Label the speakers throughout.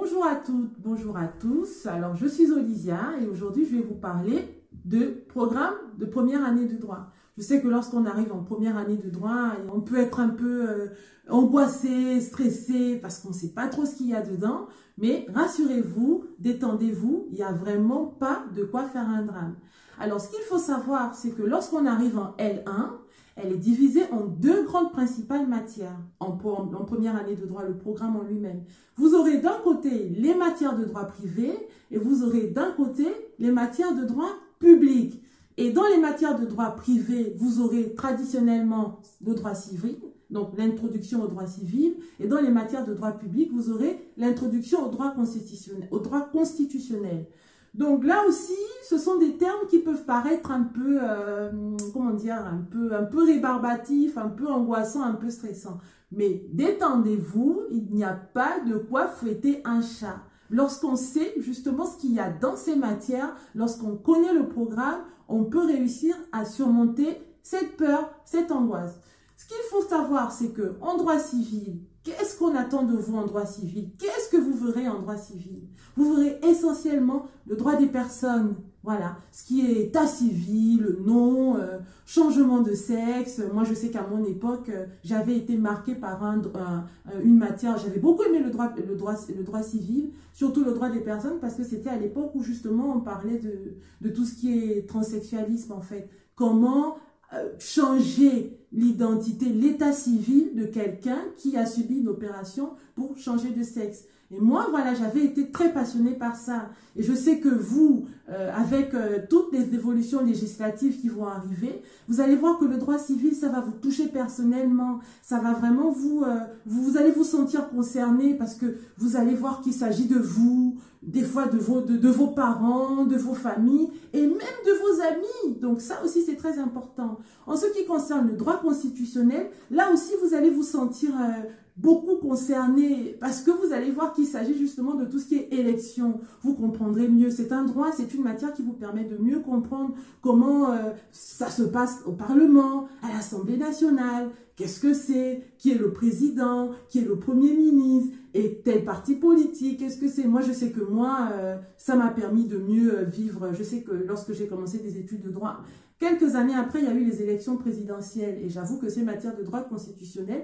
Speaker 1: Bonjour à toutes, bonjour à tous. Alors, je suis Olivia et aujourd'hui, je vais vous parler de programme de première année de droit. Je sais que lorsqu'on arrive en première année de droit, on peut être un peu angoissé, stressé parce qu'on ne sait pas trop ce qu'il y a dedans. Mais rassurez-vous, détendez-vous, il n'y a vraiment pas de quoi faire un drame. Alors, ce qu'il faut savoir, c'est que lorsqu'on arrive en L1, elle est divisée en deux grandes principales matières en première année de droit, le programme en lui-même. Vous aurez d'un côté les matières de droit privé et vous aurez d'un côté les matières de droit public. Et dans les matières de droit privé, vous aurez traditionnellement le droit civil, donc l'introduction au droit civil. Et dans les matières de droit public, vous aurez l'introduction au droit constitutionnel. Donc là aussi, ce sont des termes qui peuvent paraître un peu, comment dire, un peu rébarbatifs, un peu angoissants, un peu stressants. Mais détendez-vous, il n'y a pas de quoi fouetter un chat. Lorsqu'on sait justement ce qu'il y a dans ces matières, lorsqu'on connaît le programme, on peut réussir à surmonter cette peur, cette angoisse. Ce qu'il faut savoir, c'est que en droit civil, qu'est-ce qu'on attend de vous en droit civil? Qu'est-ce que vous verrez en droit civil? Vous verrez essentiellement le droit des personnes, voilà, ce qui est état civil, le nom, changement de sexe. Moi, je sais qu'à mon époque, j'avais été marquée par une matière, j'avais beaucoup aimé le droit civil, surtout le droit des personnes, parce que c'était à l'époque où justement on parlait de tout ce qui est transsexualisme en fait. Comment changer l'identité, l'état civil de quelqu'un qui a subi une opération pour changer de sexe. Et moi, voilà, j'avais été très passionnée par ça. Et je sais que vous, avec toutes les évolutions législatives qui vont arriver, vous allez voir que le droit civil, ça va vous toucher personnellement. Ça va vraiment vous allez vous sentir concerné parce que vous allez voir qu'il s'agit de vous, des fois de vos parents, de vos familles et même de vos amis. Donc ça aussi, c'est très important. En ce qui concerne le droit constitutionnel, là aussi, vous allez vous sentir beaucoup concerné parce que vous allez voir qu'il s'agit justement de tout ce qui est élection. Vous comprendrez mieux. C'est un droit, c'est une matière qui vous permet de mieux comprendre comment ça se passe au Parlement, à l'Assemblée nationale. Qu'est-ce que c'est? Qui est le président? Qui est le premier ministre? Et tel parti politique? Qu'est-ce que c'est? Moi, je sais que moi, ça m'a permis de mieux vivre. Je sais que lorsque j'ai commencé des études de droit, quelques années après, il y a eu les élections présidentielles. Et j'avoue que cette matière de droit constitutionnel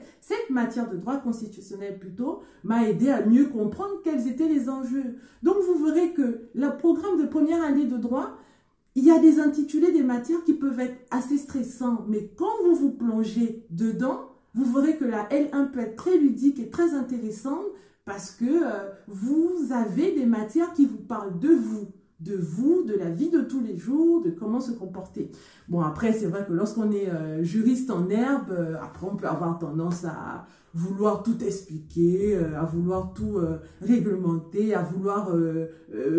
Speaker 1: plutôt, m'a aidé à mieux comprendre quels étaient les enjeux. Donc, vous verrez que le programme de première année de droit, il y a des intitulés des matières qui peuvent être assez stressants. Mais quand vous vous plongez dedans, vous verrez que la L1 peut être très ludique et très intéressante parce que vous avez des matières qui vous parlent de vous, de la vie de tous les jours, de comment se comporter. Bon, après, c'est vrai que lorsqu'on est juriste en herbe, après, on peut avoir tendance à vouloir tout expliquer, à vouloir tout réglementer, à vouloir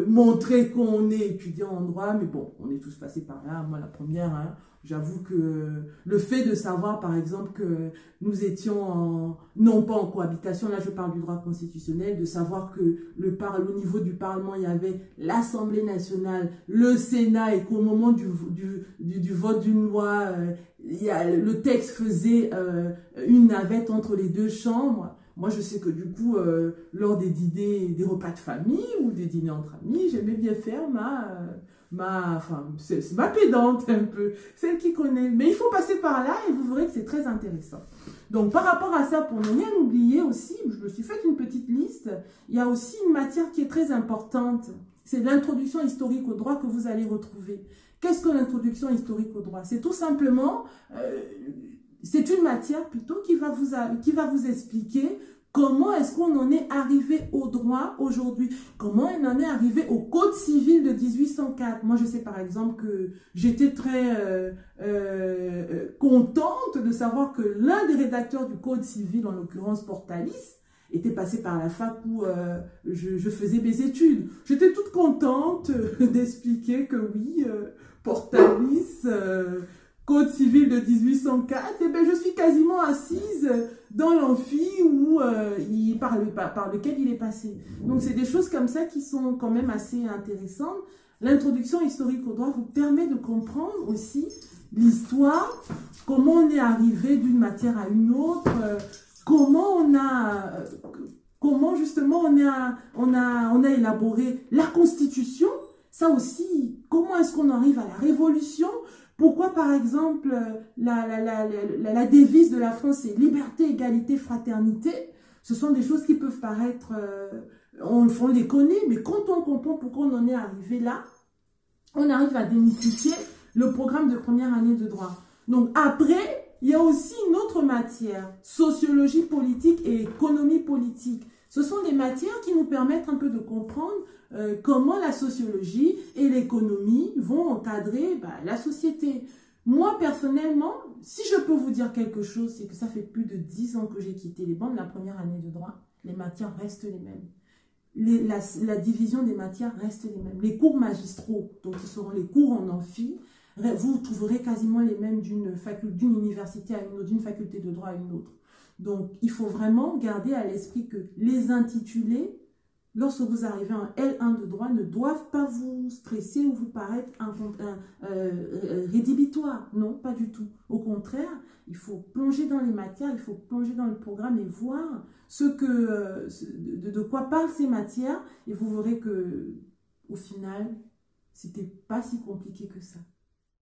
Speaker 1: montrer qu'on est étudiant en droit. Mais bon, on est tous passés par là. Moi, la première, hein, j'avoue que le fait de savoir, par exemple, que nous étions non pas en cohabitation, là je parle du droit constitutionnel, de savoir que au niveau du Parlement, il y avait l'Assemblée nationale, le Sénat, et qu'au moment du vote d'une loi, le texte faisait une navette entre les deux chambres. Moi, je sais que du coup, lors des repas de famille ou des dîners entre amis, j'aimais bien faire c'est ma pédante un peu, celle qui connaît. Mais il faut passer par là et vous verrez que c'est très intéressant. Donc, par rapport à ça, pour ne rien oublier aussi, je me suis fait une petite liste. Il y a aussi une matière qui est très importante. C'est l'introduction historique au droit que vous allez retrouver. Qu'est-ce que l'introduction historique au droit? C'est tout simplement, c'est une matière plutôt qui va vous expliquer comment est-ce qu'on en est arrivé au droit aujourd'hui? Comment on en est arrivé au Code civil de 1804? Moi, je sais par exemple que j'étais très contente de savoir que l'un des rédacteurs du Code civil, en l'occurrence Portalis, était passé par la fac où je faisais mes études. J'étais toute contente d'expliquer que oui, Portalis... Code civil de 1804, et bien je suis quasiment assise dans l'amphi où par lequel il est passé. Donc c'est des choses comme ça qui sont quand même assez intéressantes. L'introduction historique au droit vous permet de comprendre aussi l'histoire, comment on est arrivé d'une matière à une autre, comment comment justement on a élaboré la Constitution. Ça aussi, comment est-ce qu'on arrive à la Révolution? Pourquoi, par exemple, la devise de la France, c'est liberté, égalité, fraternité? Ce sont des choses qui peuvent paraître, on les connaît, mais quand on comprend pourquoi on en est arrivé là, on arrive à démystifier le programme de première année de droit. Donc après, il y a aussi une autre matière, sociologie politique et économie politique. Ce sont des matières qui nous permettent un peu de comprendre comment la sociologie et l'économie vont encadrer la société. Moi, personnellement, si je peux vous dire quelque chose, c'est que ça fait plus de 10 ans que j'ai quitté les bancs de la première année de droit. Les matières restent les mêmes. La division des matières reste les mêmes. Les cours magistraux, donc ce seront les cours en amphi, vous trouverez quasiment les mêmes d'une université à une autre, d'une faculté de droit à une autre. Donc, il faut vraiment garder à l'esprit que les intitulés, lorsque vous arrivez en L1 de droit, ne doivent pas vous stresser ou vous paraître rédhibitoires. Non, pas du tout. Au contraire, il faut plonger dans les matières, il faut plonger dans le programme et voir de quoi parlent ces matières. Et vous verrez que, au final, c'était pas si compliqué que ça.